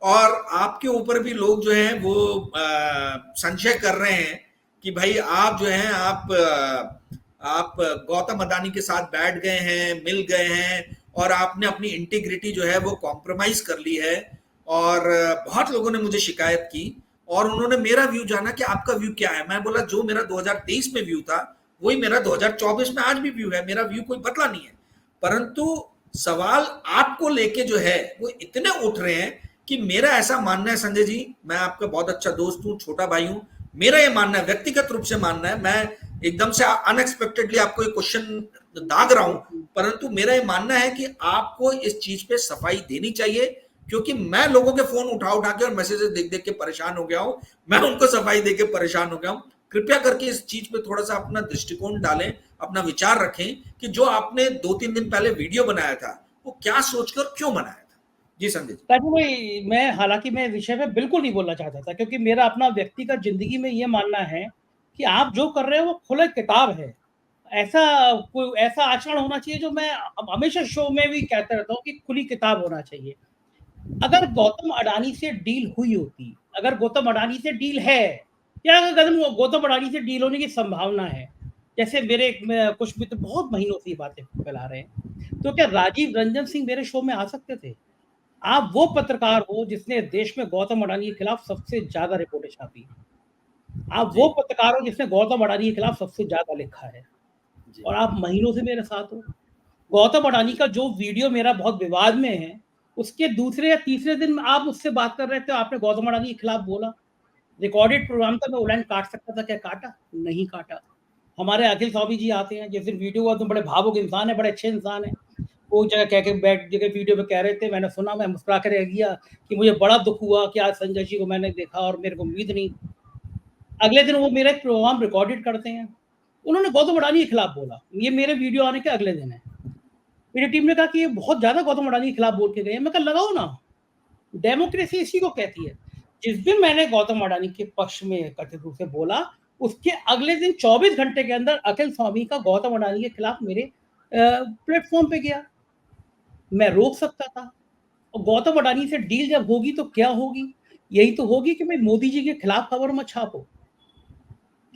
और आपके ऊपर भी लोग जो हैं वो संशय कर रहे हैं कि भाई आप जो हैं आप गौतम अदानी के साथ बैठ गए हैं, मिल गए हैं और आपने अपनी इंटीग्रिटी जो है वो कॉम्प्रोमाइज कर ली है। और बहुत लोगों ने मुझे शिकायत की और उन्होंने मेरा व्यू जाना कि आपका व्यू क्या है। मैं बोला जो मेरा 2023 में व्यू था वही मेरा 2024 में आज भी व्यू है, मेरा व्यू कोई बदला नहीं है। परंतु सवाल आपको लेके जो है वो इतने उठ रहे हैं कि मेरा ऐसा मानना है संजय जी, मैं आपका बहुत अच्छा दोस्त हूँ, छोटा भाई हूँ, मेरा ये मानना है, व्यक्तिगत रूप से मानना है, मैं एकदम से अनएक्सपेक्टेडली आपको ये क्वेश्चन दाग रहा हूं, परंतु मेरा ये मानना है कि आपको इस चीज पे सफाई देनी चाहिए, क्योंकि मैं लोगों के फोन उठा के और मैसेजेस देख देख के परेशान हो गया हूं, मैं उनको सफाई दे के परेशान हो गया हूं। कृपया करके इस चीज पे थोड़ा सा अपना दृष्टिकोण डालें, अपना विचार रखें कि जो आपने 2-3 दिन पहले वीडियो बनाया था वो क्या सोचकर क्यों बनाया था। जी संजय जी। भाई, मैं हालांकि मैं विषय में बिल्कुल नहीं बोलना चाहता था, क्योंकि मेरा अपना व्यक्तिगत जिंदगी में ये मानना है कि आप जो कर रहे हो वो खुला किताब है। ऐसा कोई ऐसा आचरण होना चाहिए जो मैं हमेशा शो में भी कहता रहता हूँ कि खुली किताब होना चाहिए। अगर गौतम अडानी से डील हुई होती, अगर गौतम अडानी से डील है, या अगर गौतम अडानी से डील होने की संभावना है, जैसे मेरे कुछ मित्र बहुत महीनों से ये बातें फैला रहे हैं, तो क्या राजीव रंजन सिंह मेरे शो में आ सकते थे? आप वो पत्रकार हो जिसने देश में गौतम अडानी के खिलाफ सबसे ज्यादा रिपोर्टें छापी। आप वो पत्रकार हो जिसने गौतम अडानी के खिलाफ सबसे ज्यादा लिखा है, और आप महीनों से मेरे साथ हो। गौतम अडानी का जो वीडियो मेरा बहुत विवाद में है, उसके दूसरे या तीसरे दिन आप मुझसे बात कर रहे थे, आपने गौतम अडानी के खिलाफ बोला। रिकॉर्डेड प्रोग्राम था, मैं वो लाइन काट सकता था, क्या काटा? नहीं काटा। हमारे अखिल चौबे जी आते हैं, जिस दिन वीडियो हुआ, तुम बड़े भावुक इंसान है, बड़े अच्छे इंसान है, वो जगह कह के बैठ जगह वीडियो में कह रहे थे, मैंने सुना, मैं मुस्कुरा कर रह गया कि मुझे बड़ा दुख हुआ कि आज संजय जी को मैंने देखा और मेरे को उम्मीद नहीं। अगले दिन वो मेरा एक प्रोग्राम रिकॉर्डेड करते हैं, उन्होंने गौतम अडानी के खिलाफ बोला, ये मेरे वीडियो आने के अगले दिन है। मेरी टीम ने कहा कि ये बहुत ज्यादा गौतम अडानी के खिलाफ बोल के गए। मैं कहा लगाओ ना, डेमोक्रेसी इसी को कहती है। जिस दिन मैंने गौतम अडानी के पक्ष में कथित रूप से बोला, उसके अगले दिन 24 घंटे के अंदर अखिल स्वामी का गौतम अडानी के खिलाफ मेरे प्लेटफॉर्म पे गया। मैं रोक सकता था, और गौतम अडानी से डील जब होगी तो क्या होगी? यही तो होगी कि भाई मोदी जी के खिलाफ खबर मत छापो।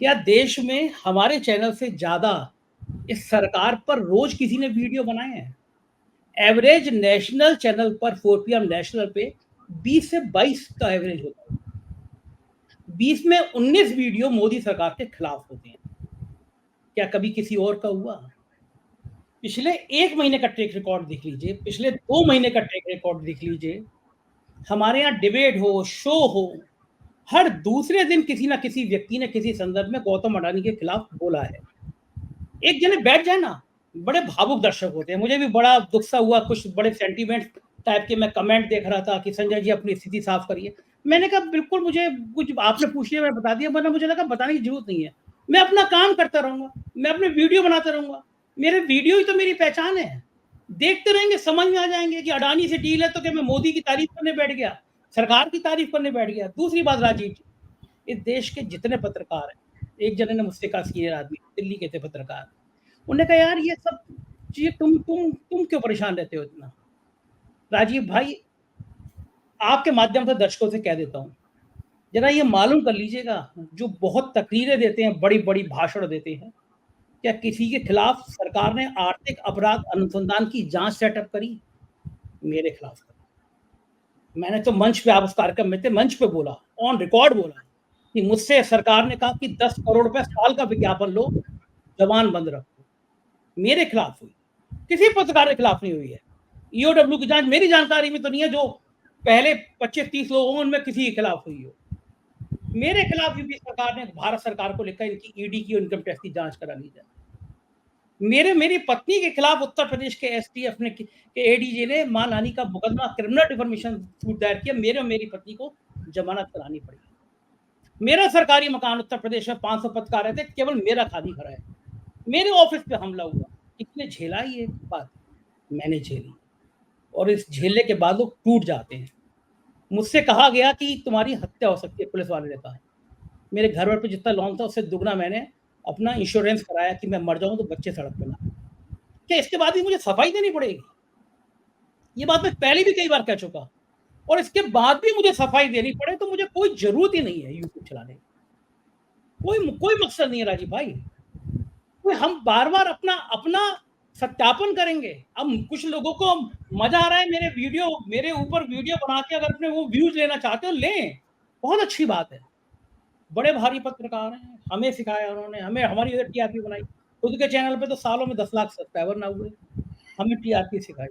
क्या देश में हमारे चैनल से ज्यादा इस सरकार पर रोज किसी ने वीडियो बनाए हैं? एवरेज नेशनल चैनल पर 4PM नेशनल पे 20 से 22 का एवरेज होता है। 20 में 19 वीडियो मोदी सरकार के खिलाफ होते हैं। क्या कभी किसी और का हुआ? पिछले 1 महीने का ट्रैक रिकॉर्ड देख लीजिए, पिछले 2 महीने का ट्रैक रिकॉर्ड देख लीजिए। हमारे यहाँ डिबेट हो, शो हो, हर दूसरे दिन किसी ना किसी व्यक्ति ने किसी संदर्भ में गौतम अडानी के खिलाफ बोला है। एक जने बैठ जाए ना, बड़े भावुक दर्शक होते हैं। मुझे भी बड़ा दुख सा हुआ, कुछ बड़े सेंटीमेंट टाइप के मैं कमेंट देख रहा था कि संजय जी अपनी स्थिति साफ करिए। मैंने कहा बिल्कुल, मुझे कुछ आपने पूछ लिया, मैं बता दिया, वरना मुझे लगा बताने की जरूरत नहीं है। मैं अपना काम करता रहूंगा, मैं अपने वीडियो बनाता रहूंगा, मेरे वीडियो ही तो मेरी पहचान है। देखते रहेंगे, समझ में आ जाएंगे कि अडानी से डील है तो क्या मैं मोदी की तारीफ करने बैठ गया, सरकार की तारीफ करने बैठ गया? दूसरी बात, राजीव जी, इस देश के जितने पत्रकार हैं, एक जने ने मुझसे कहा, सीनियर आदमी, दिल्ली के थे पत्रकार, उन्होंने कहा यार ये सब चीजें तुम क्यों परेशान रहते हो इतना? राजीव भाई, आपके माध्यम से दर्शकों से कह देता हूं, जरा ये मालूम कर लीजिएगा, जो बहुत तकरीरें देते हैं, बड़ी बड़ी भाषण देते हैं, क्या किसी के खिलाफ सरकार ने आर्थिक अपराध अनुसंधान की जांच सेटअप करी? मेरे खिलाफ करी। मैंने तो मंच पे, आप उस कार्यक्रम में थे, मंच पे बोला, ऑन रिकॉर्ड बोला कि मुझसे सरकार ने कहा कि 10 करोड़ रुपए साल का विज्ञापन लो, जवान बंद रखो। मेरे खिलाफ हुई, किसी पत्रकार के खिलाफ नहीं हुई है। ईओडब्ल्यू की जांच मेरी जानकारी में तो नहीं है, जो पहले 25-30 लोग हों उनमें किसी के खिलाफ हुई हो। मेरे खिलाफ यूपी सरकार ने भारत सरकार को लिखा इनकी ईडी की, इनकम टैक्स की जांच करा ली जाए। मेरी पत्नी के खिलाफ उत्तर प्रदेश के एसटीएफ ने के एडीजी ने मानहानि का मुकदमा, क्रिमिनल डिफॉर्मेशन सूट दायर किया। मेरे और मेरी पत्नी को जमानत करानी पड़ी। मेरा सरकारी मकान उत्तर प्रदेश में 500 पत्रकार रहते, केवल मेरा खाली खड़ा है। मेरे ऑफिस पे हमला हुआ, किसने झेला ये बात? मैंने झेली, और इस झेलने के बाद लोग टूट जाते हैं। मुझसे कहा गया कि तुम्हारी हत्या हो सकती है, पुलिस वाले ने कहा। मेरे घर पर जितना लोन था उससे दुगना मैंने अपना इंश्योरेंस कराया कि मैं मर जाऊं तो बच्चे सड़क पे ना। क्या इसके बाद भी मुझे सफाई देनी पड़ेगी? ये बात मैं पहले भी कई बार कह चुका, और इसके बाद भी मुझे सफाई देनी पड़े तो मुझे कोई जरूरत ही नहीं है यूट्यूब चलाने की। कोई मकसद नहीं है राजीव भाई। कोई हम बार बार अपना अपना सत्यापन करेंगे। अब कुछ लोगों को मजा आ रहा है मेरे ऊपर वीडियो बना के, अगर अपने वो व्यूज लेना चाहते हो लें, बहुत अच्छी बात है। बड़े भारी पत्रकार हैं, हमें सिखाया उन्होंने, हमें हमारी टीआरपी बनाई। खुद के चैनल पे तो सालों में 10 लाख सब्सक्राइबर ना हुए, हमें टीआरपी सिखाई।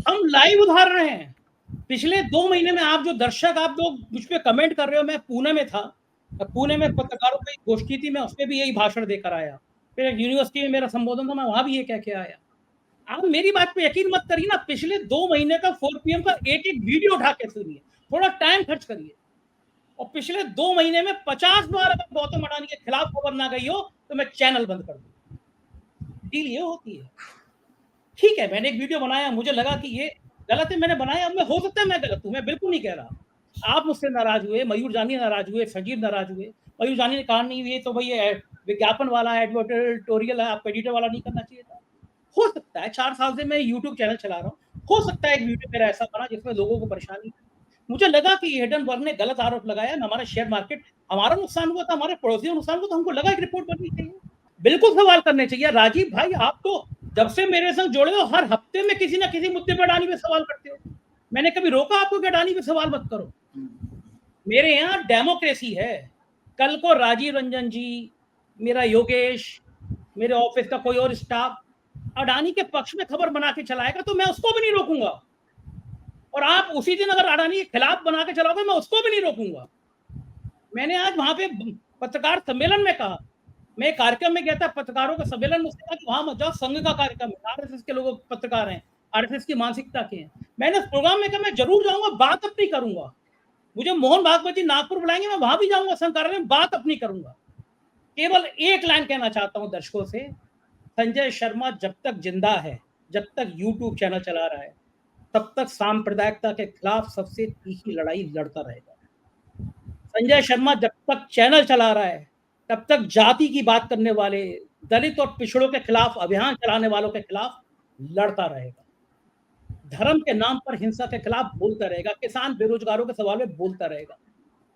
हम लाइव उदाहरण हैं। पिछले 2 महीने में आप जो दर्शक, आप लोग मुझ पे कमेंट कर रहे हो, मैं पुणे में था, पुणे में पत्रकारों की गोष्ठी थी, मैं उसमें भी यही भाषण देकर आया। फिर यूनिवर्सिटी में मेरा संबोधन था, मैं वहां भी ये कह के आया। आप मेरी बात पे यकीन मत करिए ना, पिछले 2 महीने का 4PM का एक वीडियो उठा के सुनिए, थोड़ा टाइम खर्च करिए, और पिछले 2 महीने में 50 बार अगर गौतम अडानी के खिलाफ खबर ना गई हो तो मैं चैनल बंद कर दूं। डील ये होती है। ठीक है, मैंने एक वीडियो बनाया, मुझे लगा कि ये गलत है, मैंने बनाया। मैं, हो सकता है मैं गलत हूं, मैं बिल्कुल नहीं कह रहा। आप मुझसे नाराज हुए, मयूर जानी नाराज हुए, संजीव नाराज हुए। मयूर जानी ने कहा नहीं, ये तो भाई विज्ञापन वाला एडवर्टोरियल है, आपको एडिटर वाला नहीं करना चाहिए था। हो सकता है, 4 साल से मैं यूट्यूब चैनल चला रहा हूँ, हो सकता है एक वीडियो मेरा ऐसा बना जिसमें लोगों को परेशानी है। मुझे लगा कि हिडेनबर्ग ने गलत आरोप लगाया, हमारा शेयर मार्केट, हमारा नुकसान हुआ था, हमारे पड़ोसियों का नुकसान हुआ, तो हमको लगा कि रिपोर्ट बननी चाहिए। बिल्कुल सवाल करने चाहिए। राजीव भाई, आप तो जब से मेरे संग जुड़े हो हर हफ्ते में किसी ना किसी मुद्दे पर अडानी पे सवाल करते हो। मैंने कभी रोका आपको कि अडानी पे सवाल मत करो? मेरे यहाँ डेमोक्रेसी है। कल को राजीव रंजन जी, मेरा योगेश, मेरे ऑफिस का कोई और स्टाफ अडानी के पक्ष में खबर बना के चलाएगा तो मैं उसको भी नहीं रोकूंगा, और आप उसी दिन अगर अडानी के खिलाफ बना के चलाओगे मैं उसको भी नहीं रोकूंगा। मैंने आज वहां पे पत्रकार सम्मेलन में कहा, मैं कार्यक्रम में गया था, पत्रकारों का सम्मेलन में, उसने कहा कि वहां मत जाओ, संघ का कार्यक्रम है, आरएसएस के लोग पत्रकार हैं, आरएसएस की मानसिकता के हैं। मैंने प्रोग्राम में कहा मैं जरूर जाऊंगा, बात अपनी करूंगा। मुझे मोहन भागवत जी नागपुर बुलाएंगे, मैं वहां भी जाऊंगा, संघ कार्यालय में बात अपनी करूंगा। केवल एक लाइन कहना चाहता हूं दर्शकों से, संजय शर्मा जब तक जिंदा है, जब तक यूट्यूब चैनल चला रहा है, तब तक सांप्रदायिकता के खिलाफ सबसे तीखी लड़ाई लड़ता रहेगा। संजय शर्मा जब तक चैनल चला रहा है, तब तक जाति की बात करने वाले, दलित और पिछड़ों के खिलाफ अभियान चलाने वालों के खिलाफ लड़ता रहेगा। धर्म के नाम पर हिंसा के खिलाफ बोलता रहेगा, किसान बेरोजगारों के सवाल में बोलता रहेगा।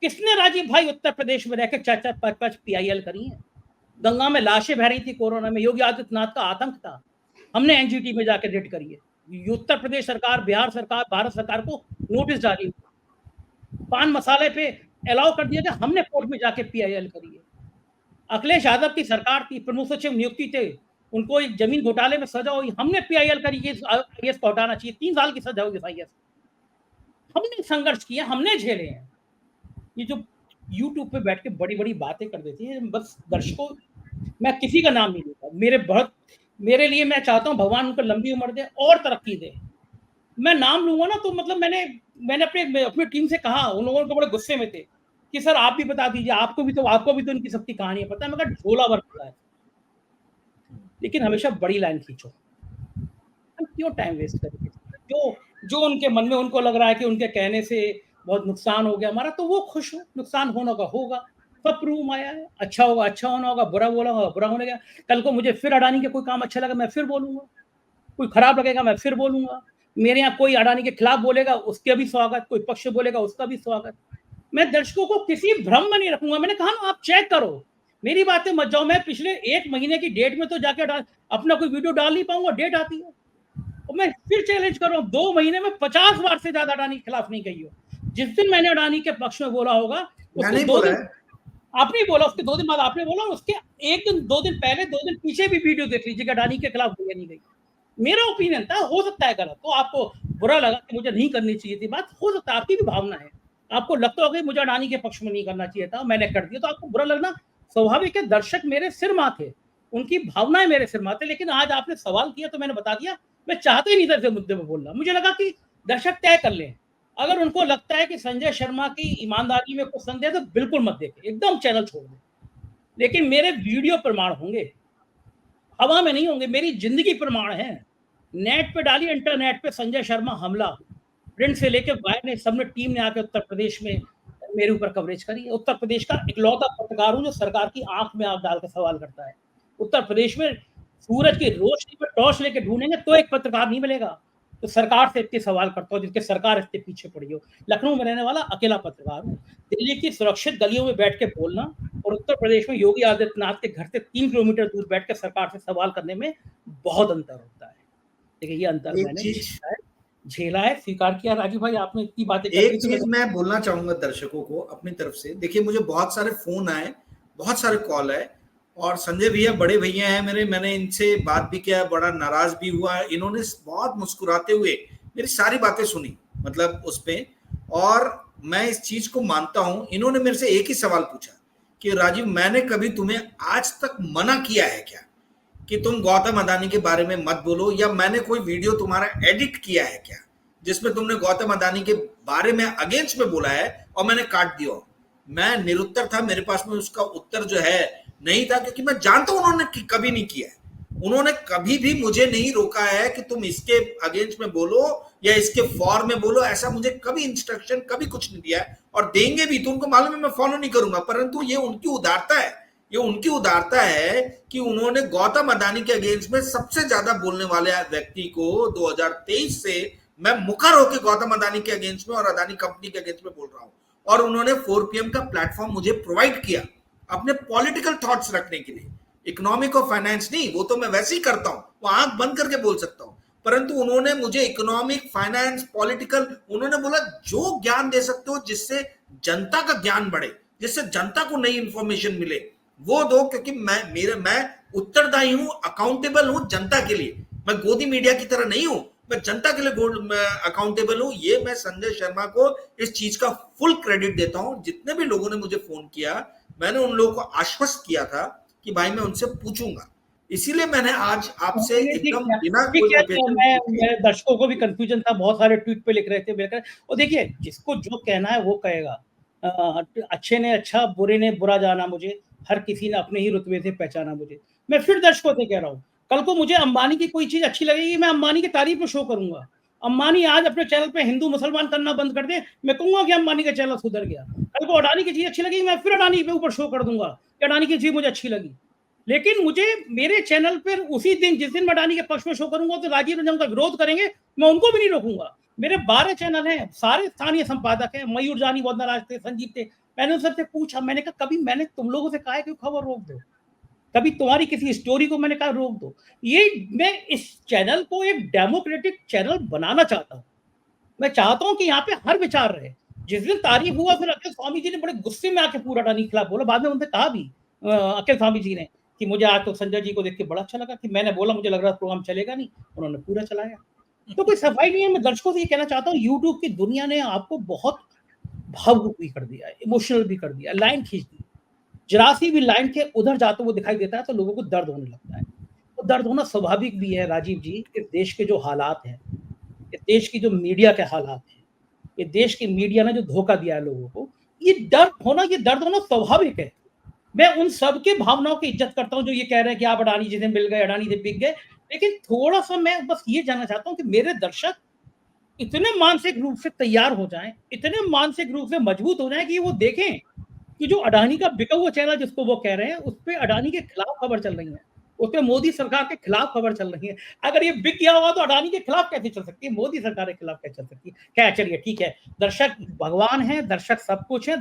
किसने राजीव भाई उत्तर प्रदेश में रहकर 4-4 5-5 पीआईएल करी है? गंगा में लाशें बह रही थी कोरोना में, योगी आदित्यनाथ का आतंक था, हमने एनजीटी में जाकर रेड करी है। उत्तर प्रदेश सरकार, बिहार सरकार, भारत सरकार को नोटिस जारी हुआ, पान मसाले पे अलाउ कर दिया गया, हमने कोर्ट में जाके पीआईएल करी है। अखिलेश यादव की सरकार थी, प्रमुख सचिव नियुक्ति थे, उनको एक जमीन घोटाले में सजा हुई, हमने पीआईएल करी कि आईएएस को हटाना चाहिए, 3 साल की सजा हुई आईएएस। हमने संघर्ष किया, हमने झेले हैं। ये जो यूट्यूब पे बैठ के बड़ी बड़ी बातें कर देती है, बस दर्शकों, मैं किसी का नाम नहीं लूंगा, मेरे लिए मैं चाहता हूं भगवान उनको लंबी उम्र दे और तरक्की दे। मैं नाम लूंगा ना तो मतलब मैंने अपनी टीम से कहा, उन लोगों को बड़े गुस्से में थे कि सर आप भी बता दीजिए, आपको भी तो इनकी सबकी कहानी पता है। मगर झोला भर पड़ा है, लेकिन हमेशा बड़ी लाइन खींचो। हम क्यों टाइम वेस्ट करेंगे? जो उनके मन में उनको लग रहा है कि उनके कहने से बहुत नुकसान हो गया हमारा, तो वो खुश हो, नुकसान होने का होगा, सब रूम आया है, अच्छा होगा अच्छा होना होगा, बुरा बोला होगा बुरा होने का। कल को मुझे फिर अडानी के कोई काम अच्छा लगा मैं फिर बोलूंगा, कोई खराब लगेगा मैं फिर बोलूंगा। मेरे यहाँ कोई अडानी के खिलाफ बोलेगा उसका भी स्वागत, कोई पक्ष बोलेगा उसका भी स्वागत। मैं दर्शकों को किसी भ्रम में नहीं रखूंगा। मैंने कहा ना, आप चेक करो, मेरी बातें मत जाओ। मैं पिछले 1 महीने की डेट में तो जाके अपना कोई वीडियो डाल नहीं पाऊंगा, डेट आती है। और मैं फिर चैलेंज कर रहा हूँ, 2 महीने में 50 बार से ज्यादा अडानी के खिलाफ नहीं कही हो। जिस दिन मैंने अडानी के पक्ष में बोला होगा, उसके 2 दिन आपने ही बोला, उसके 2 दिन बाद आपने बोला, उसके 1 दिन 2 दिन पहले 2 दिन पीछे भी वीडियो देख लीजिए, अडानी के खिलाफ बोली नहीं गई। मेरा ओपिनियन था, हो सकता है गलत, तो आपको बुरा लगा कि मुझे नहीं करनी चाहिए थी बात, हो सकता है आपकी भी भावना है, आपको लगता होगा मुझे अडानी के पक्ष में नहीं करना चाहिए था, मैंने कर दिया, तो आपको बुरा लगना स्वाभाविक है। दर्शक मेरे सिर माथे, उनकी भावनाएं मेरे सिर माथे। लेकिन आज आपने सवाल किया तो मैंने बता दिया, मैं चाहते ही नहीं था इस मुद्दे पर बोलना। मुझे लगा कि दर्शक तय कर लें, अगर उनको लगता है कि संजय शर्मा की ईमानदारी में कुछ संदेह है तो बिल्कुल मत देखें, एकदम चैनल छोड़ दें। लेकिन मेरे वीडियो प्रमाण होंगे, हवा में नहीं होंगे, मेरी जिंदगी प्रमाण है। नेट पे डालिए, इंटरनेट पे संजय शर्मा हमला, प्रिंट से लेके वायर ने, सबने, टीम ने आके उत्तर प्रदेश में मेरे ऊपर कवरेज करी। उत्तर प्रदेश का इकलौता पत्रकार हूं जो सरकार की आंख में आंख डाल के सवाल करता है। उत्तर प्रदेश में सूरज की रोशनी पर टॉर्च लेके ढूंढेंगे तो एक पत्रकार नहीं मिलेगा तो सरकार से इतने सवाल करता हूँ जिसके सरकार इसके पीछे पड़ी हो। लखनऊ में रहने वाला अकेला पत्रकार हूँ। दिल्ली की सुरक्षित गलियों में बैठ के बोलना और उत्तर प्रदेश में योगी आदित्यनाथ के घर से 3 किलोमीटर दूर बैठ के सरकार से सवाल करने में बहुत अंतर होता है। देखिए, ये अंतर मैंने झेला है, स्वीकार किया। राजीव भाई, आपने इतनी बातें कर दी। एक चीज मैं बोलना चाहूंगा दर्शकों को अपनी तरफ से। देखिए, मुझे बहुत सारे फोन आए, बहुत सारे कॉल आए, और संजय भैया बड़े भैया हैं मेरे, मैंने इनसे बात भी किया, बड़ा नाराज भी हुआ। इन्होंने बहुत मुस्कुराते हुए मेरी सारी बातें सुनी, मतलब उस पे, और मैं इस चीज को मानता हूं। इन्होंने मेरे से एक ही सवाल पूछा कि राजीव, मैंने कभी तुम्हें आज तक मना किया है क्या कि तुम गौतम अडानी के बारे में मत बोलो, या मैंने कोई वीडियो तुम्हारा एडिट किया है क्या जिसमें तुमने गौतम अडानी के बारे में अगेंस्ट में बोला है और मैंने काट दिया? मैं निरुत्तर था, मेरे पास में उसका उत्तर जो है नहीं था, क्योंकि मैं जानता हूं उन्होंने कभी नहीं किया है। उन्होंने कभी भी मुझे नहीं रोका है कि तुम इसके अगेंस्ट में बोलो या इसके फॉर में बोलो, ऐसा मुझे कभी इंस्ट्रक्शन कभी कुछ नहीं दिया है, और देंगे भी तो उनको मालूम है मैं फॉलो नहीं करूंगा। परंतु ये उनकी उदारता है, ये उनकी उदारता है कि उन्होंने गौतम अडानी के अगेंस्ट में सबसे ज्यादा बोलने वाले व्यक्ति को 2023 से मैं मुखर होकर गौतम अदानी के अगेंस्ट में और अदानी कंपनी के अगेंस्ट में बोल रहा हूं। और उन्होंने 4 PM का प्लेटफॉर्म मुझे प्रोवाइड किया अपने पॉलिटिकल थॉट्स रखने के लिए, इकोनॉमिक और फाइनेंस नहीं, वो तो मैं वैसे ही करता हूं, वो आंख बंद करके बोल सकता हूं, परंतु उन्होंने मुझे इकोनॉमिक, फाइनेंस, पॉलिटिकल, उन्होंने बोला जो ज्ञान दे सकते हो जिससे जनता का ज्ञान बढ़े, जिससे जनता को नई इंफॉर्मेशन मिले, वो दो, क्योंकि मैं उत्तरदायी हूं, अकाउंटेबल हूं जनता के लिए। मैं गोदी मीडिया की तरह नहीं हूं, मैं जनता के लिए अकाउंटेबल हूं। ये मैं संजय शर्मा को इस चीज का फुल क्रेडिट देता हूं। जितने भी लोगों ने मुझे फोन किया, मैंने उन लोगों को आश्वस्त किया था कि भाई मैं उनसे पूछूंगा, इसीलिए मैंने आज आपसे एकदम बिना कोई मैं दर्शकों को भी कंफ्यूजन था, बहुत सारे ट्वीट पे लिख रहे थे और देखिए जिसको जो कहना है वो कहेगा। अच्छे ने अच्छा, बुरे ने बुरा जाना मुझे, हर किसी ने अपने ही रुतबे से पहचाना मुझे। मैं फिर दर्शकों से कह रहा हूँ, कल को मुझे अंबानी की कोई चीज अच्छी लगेगी, मैं अंबानी की तारीफ में शो करूंगा। अंबानी आज अपने चैनल पे हिंदू मुसलमान करना बंद कर दे, मैं कहूंगा कि अंबानी का चैनल सुधर गया। कल को अडानी की चीज अच्छी लगेगी, मैं फिर अडानी के ऊपर शो कर दूंगा कि अडानी की चीज मुझे अच्छी लगी। लेकिन मुझे मेरे चैनल पर उसी दिन, जिस दिन मैं अडानी के पक्ष में शो करूंगा तो राजीव रंजन का विरोध करेंगे, मैं उनको भी नहीं रोकूंगा। मेरे 12 चैनल हैं, सारे स्थानीय संपादक हैं, मयूर जानी बहुत नाराज थे, संजीव थे। मैंने उन सबसे पूछा, मैंने कहा कभी मैंने तुम लोगों से कहा है कि खबर रोक दो, कभी तुम्हारी किसी स्टोरी को मैंने कहा रोक दो। ये मैं इस चैनल को एक डेमोक्रेटिक चैनल बनाना चाहता हूँ। मैं चाहता हूँ कि यहाँ पे हर विचार रहे। जिस दिन तारीफ हुआ, फिर अखिल स्वामी जी ने बड़े गुस्से में आके पूरा अडानी के खिलाफ बोला। बाद में उनसे कहा भी अखिल स्वामी जी ने कि मुझे आज तो संजय जी को देख के बड़ा अच्छा लगा कि मैंने बोला मुझे लग रहा प्रोग्राम चलेगा नहीं, उन्होंने पूरा चलाया। तो कोई सफाई नहीं है। मैं दर्शकों से ये कहना चाहता हूँ, यूट्यूब की दुनिया ने आपको बहुत भावुक भी कर दिया है, इमोशनल भी कर दिया, लाइन खींच दी। जरा सी भी लाइन के उधर जाते हुए दिखाई देता है तो लोगों को दर्द होने लगता है। तो दर्द होना स्वाभाविक भी है राजीव जी। इस देश के जो हालात हैं, इस देश की जो मीडिया के हालात हैं, ये देश की मीडिया ने जो धोखा दिया है लोगों को, ये दर्द होना स्वाभाविक है। मैं उन सबके भावनाओं की इज्जत करता हूं जो ये कह रहे हैं कि आप अडानी जी से मिल गए, अडानी से बिक गए। लेकिन थोड़ा सा मैं बस ये जानना चाहता हूं कि मेरे दर्शक इतने मानसिक रूप से तैयार हो जाएं, इतने मानसिक रूप से मजबूत हो जाएं कि वो देखें कि जो अडानी का बिका हुआ चैनल जिसको वो कह रहे हैं, उस पर अडानी के खिलाफ खबर चल रही है, उस पर मोदी सरकार के खिलाफ खबर चल रही है। अगर ये बिक गया हुआ तो अडानी के खिलाफ कैसे चल सकती है, मोदी सरकार के खिलाफ कैसे चल सकती है? क्या, चलिए ठीक है, दर्शक भगवान है, दर्शक सब कुछ है,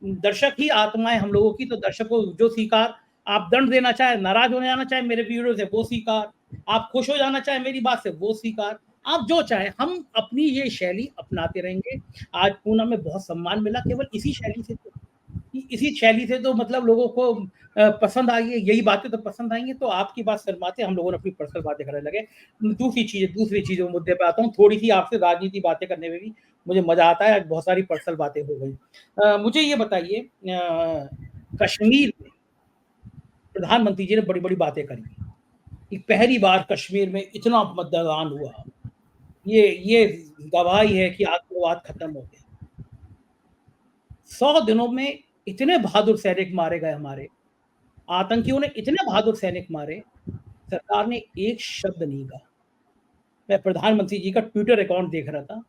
दर्शक ही आत्माएं हम लोगों की। तो दर्शकों जो स्वीकार, आप दंड देना चाहे, नाराज होने जाना चाहे मेरे वीडियो से वो स्वीकार, आप खुश हो जाना चाहे मेरी बात से वो स्वीकार, आप जो चाहे, हम अपनी ये शैली अपनाते रहेंगे। आज पूना में बहुत सम्मान मिला केवल इसी शैली से तो मतलब लोगों को पसंद आई है, यही बातें तो पसंद आई है। तो आपकी बात शर्माते हम लोगों ने अपनी पर्सनल बातें करने लगे। दूसरी चीजों मुद्दे पे आता हूँ। थोड़ी सी आपसे राजनीति बातें करने में भी मुझे मजा आता है। आज बहुत सारी पर्सनल बातें हो गई। मुझे ये बताइए, कश्मीर में प्रधानमंत्री जी ने बड़ी बड़ी बातें करी कि पहली बार कश्मीर में इतना मतदान हुआ, ये गवाही है कि आतंकवाद खत्म हो गया। 100 दिनों में इतने बहादुर सैनिक मारे गए, हमारे आतंकियों ने इतने बहादुर सैनिक मारे, सरकार ने एक शब्द नहीं कहा। मैं प्रधानमंत्री जी का ट्विटर अकाउंट देख रहा था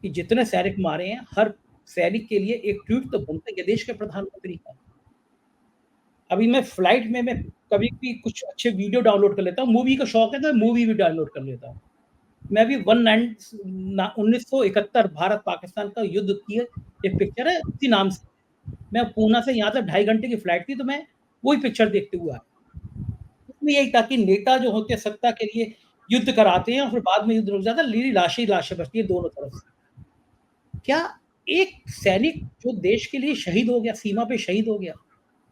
कि जितने सैनिक मारे हैं, हर सैनिक के लिए एक ट्वीट तो बनता है देश के प्रधानमंत्री का। अभी मैं फ्लाइट में मैं कभी भी कुछ अच्छे वीडियो डाउनलोड कर लेता हूँ, मूवी का शौक है तो मूवी भी डाउनलोड कर लेता हूँ। मैं भी 1971 भारत पाकिस्तान का युद्ध की एक पिक्चर है उसी नाम से, मैं पूना से यहाँ तक 2.5 घंटे की फ्लाइट थी, तो मैं वही पिक्चर देखते हुए आया। उसमें यही था कि नेता जो होते हैं सत्ता के लिए युद्ध कराते हैं और फिर बाद में युद्ध रुक जाता है, लीली लाशें बचती है दोनों तरफ से। क्या एक सैनिक जो देश के लिए शहीद हो गया, सीमा पे शहीद हो गया,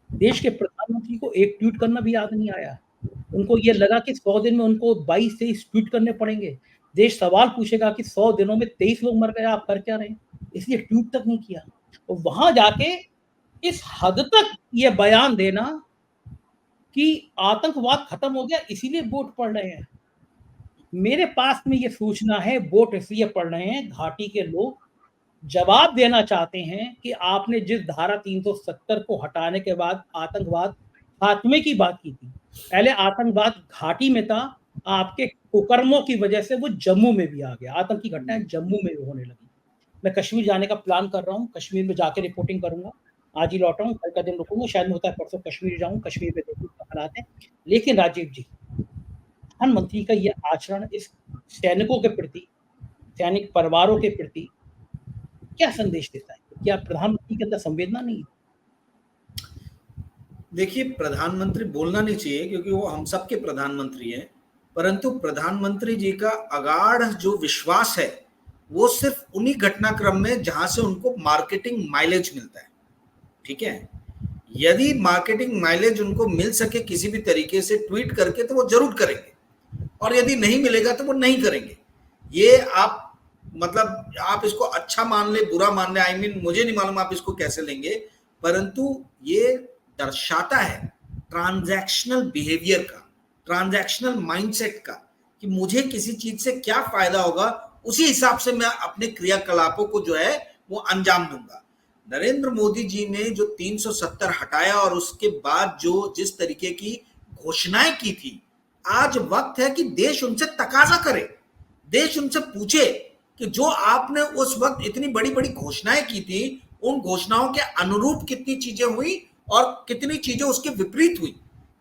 देश के प्रधानमंत्री को एक ट्वीट करना भी याद नहीं आया? उनको ये लगा कि 100 दिन में उनको 22-23 ट्वीट करने पड़ेंगे, देश सवाल पूछेगा कि 100 दिनों में 23 लोग मर गए, आप कर क्या रहे हैं? इसलिए ट्वीट तक नहीं किया। और वहां जाके इस हद तक ये बयान देना कि आतंकवाद खत्म हो गया इसीलिए वोट पड़ रहे हैं। मेरे पास में ये सूचना है, वोट इसलिए पड़ रहे हैं, घाटी के लोग जवाब देना चाहते हैं कि आपने जिस धारा 370 को हटाने के बाद आतंकवाद खात्मे की बात की थी, पहले आतंकवाद घाटी में था, आपके कुकर्मों की वजह से वो जम्मू में भी आ गया, आतंकी घटनाएं जम्मू में भी होने लगी। मैं कश्मीर जाने का प्लान कर रहा हूँ, कश्मीर में जाके रिपोर्टिंग करूंगा। आज ही लौटा हूँ, कल का दिन रुकूंगा, शायद होता है परसों कश्मीर जाऊँ, कश्मीर में देखूँ हालात है। लेकिन राजीव जी, प्रधानमंत्री का ये आचरण इस सैनिकों के प्रति सैनिक परिवारों के प्रति क्या संदेश देता है? क्या प्रधानमंत्री के अंदर संवेदना नहीं है? देखिए, प्रधानमंत्री बोलना नहीं चाहिए क्योंकि वो हम सबके प्रधानमंत्री हैं, परंतु प्रधानमंत्री जी का अगाढ़ जो विश्वास है, वो सिर्फ उन्हीं घटनाक्रम में जहां से उनको मार्केटिंग माइलेज मिलता है। ठीक है, यदि मार्केटिंग माइलेज उनको मिल सके किसी भी तरीके से ट्वीट करके तो वो जरूर करेंगे, और यदि नहीं मिलेगा तो वो नहीं करेंगे। ये आप मतलब आप इसको अच्छा मान ले बुरा मान ले, आई मीन मुझे नहीं मालूम आप इसको कैसे लेंगे, परंतु ये दर्शाता है ट्रांजैक्शनल बिहेवियर का, ट्रांजैक्शनल माइंडसेट का, कि मुझे किसी चीज से क्या फायदा होगा, उसी हिसाब से मैं अपने क्रियाकलापों को जो है वो अंजाम दूंगा। नरेंद्र मोदी जी ने जो 370 हटाया और उसके बाद जो जिस तरीके की घोषणाएं की थी, आज वक्त है कि देश उनसे तकाजा करे, देश उनसे पूछे कि जो आपने उस वक्त इतनी बड़ी बड़ी घोषणाएं की थी, उन घोषणाओं के अनुरूप कितनी चीजें हुई और कितनी चीजें उसके विपरीत हुई।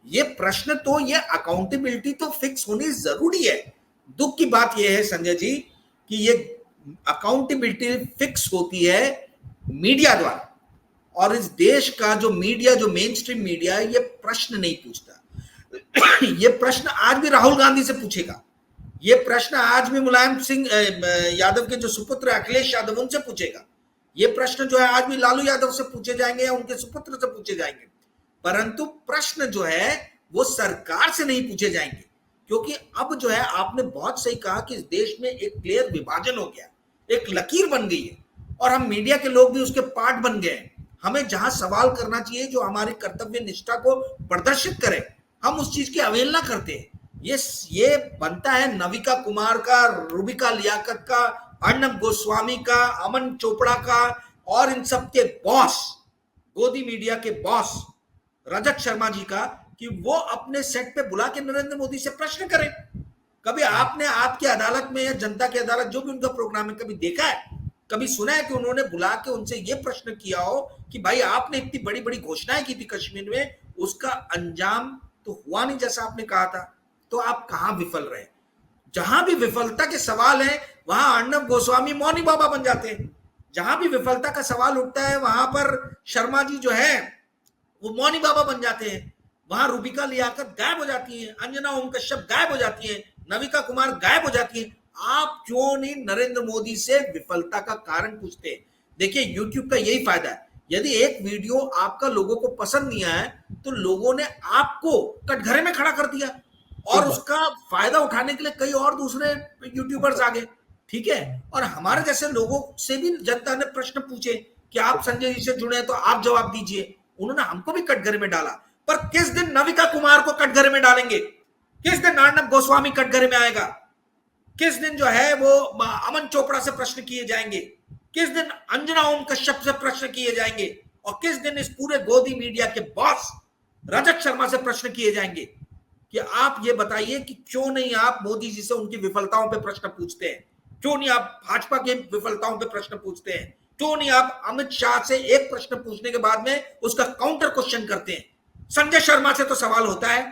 ये प्रश्न तो, ये अकाउंटेबिलिटी तो फिक्स होनी जरूरी है। दुख की बात यह है संजय जी कि ये अकाउंटेबिलिटी फिक्स होती है मीडिया द्वारा, और इस देश का जो मीडिया, जो मेन स्ट्रीम मीडिया है, ये प्रश्न नहीं पूछता। ये प्रश्न आज भी राहुल गांधी से पूछेगा, ये प्रश्न आज भी मुलायम सिंह यादव के जो सुपुत्र अखिलेश यादव उनसे पूछेगा, ये प्रश्न जो है आज भी लालू यादव से पूछे जाएंगे या उनके सुपुत्र से पूछे जाएंगे, परंतु प्रश्न जो है वो सरकार से नहीं पूछे जाएंगे। क्योंकि अब जो है आपने बहुत सही कहा कि इस देश में एक क्लियर विभाजन हो गया, एक लकीर बन गई है, और हम मीडिया के लोग भी उसके पार्ट बन गए हैं। हमें जहां सवाल करना चाहिए, जो हमारी कर्तव्य निष्ठा को प्रदर्शित करे, हम उस चीज की अवहेलना करते हैं। ये बनता है नविका कुमार का, रूबिका लियाकत का, अर्नब गोस्वामी का, अमन चोपड़ा का, और इन सब के बॉस, गोदी मीडिया के बॉस रजत शर्मा जी का, कि वो अपने सेट पे बुला के नरेंद्र मोदी से प्रश्न करें। कभी आपने आपकी अदालत में या जनता की अदालत, जो भी उनका प्रोग्राम है, कभी देखा है, कभी सुना है कि उन्होंने बुला के उनसे ये प्रश्न किया हो कि भाई आपने इतनी बड़ी बड़ी घोषणाएं की थी कश्मीर में, उसका अंजाम तो हुआ नहीं जैसा आपने कहा था, तो आप कहां विफल रहे? जहां भी विफलता के सवाल है वहां अर्नब गोस्वामी मौनी बाबा बन जाते हैं। जहां भी विफलता का सवाल उठता है वहां पर शर्मा जी जो है वो मौनी बाबा बन जाते हैं। वहां रूबिका लियाकत गायब हो जाती है, अंजना ओम कश्यप गायब हो जाती है, नविका कुमार गायब हो जाती है। आप क्यों नहीं नरेंद्र मोदी से विफलता का कारण पूछते? देखिए, यूट्यूब का यही फायदा है, यदि एक वीडियो आपका लोगों को पसंद नहीं आया तो लोगों ने आपको कटघरे में खड़ा कर दिया, और उसका फायदा उठाने के लिए कई और दूसरे यूट्यूबर्स आ गए। ठीक है, और हमारे जैसे लोगों से भी जनता ने प्रश्न पूछे कि आप संजय जी से जुड़े हैं तो आप जवाब दीजिए। उन्होंने हमको भी कटघरे में डाला, पर किस दिन नविका कुमार को कटघरे में डालेंगे? किस दिन अर्नब गोस्वामी कटघरे में आएगा? किस दिन जो है वो अमन चोपड़ा से प्रश्न किए जाएंगे? किस दिन अंजना ओम कश्यप से प्रश्न किए जाएंगे? और किस दिन इस पूरे गोदी मीडिया के बॉस रजत शर्मा से प्रश्न किए जाएंगे कि आप ये बताइए कि क्यों नहीं आप मोदी जी से उनकी विफलताओं पे प्रश्न पूछते हैं? क्यों नहीं आप भाजपा की विफलताओं पे प्रश्न पूछते हैं? क्यों नहीं आप अमित शाह से एक प्रश्न पूछने के बाद में उसका काउंटर क्वेश्चन करते हैं? संजय शर्मा से तो सवाल होता है,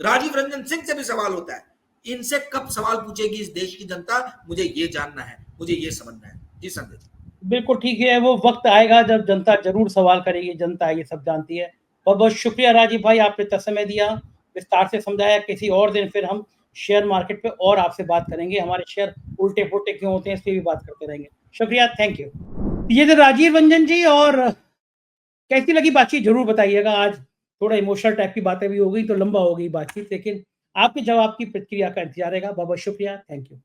राजीव रंजन सिंह से भी सवाल होता है, इनसे कब सवाल पूछेगी इस देश की जनता? मुझे ये जानना है, मुझे ये समझना है। जी संजय। बिल्कुल ठीक है, वो वक्त आएगा जब जनता जरूर सवाल करेगी, जनता ये सब जानती है। बहुत बहुत शुक्रिया राजीव भाई, आपने इतना समय दिया, विस्तार से समझाया। किसी और दिन फिर हम शेयर मार्केट पे और आपसे बात करेंगे, हमारे शेयर उल्टे पुल्टे क्यों होते हैं इस पर भी बात करते रहेंगे। शुक्रिया, थैंक यू। ये थे राजीव रंजन जी, और कैसी लगी बातचीत जरूर बताइएगा। आज थोड़ा इमोशनल टाइप की बातें भी हो गई तो लंबा हो गई बातचीत, लेकिन आपके जवाब की प्रतिक्रिया का इंतजार रहेगा। बहुत बहुत शुक्रिया, थैंक यू।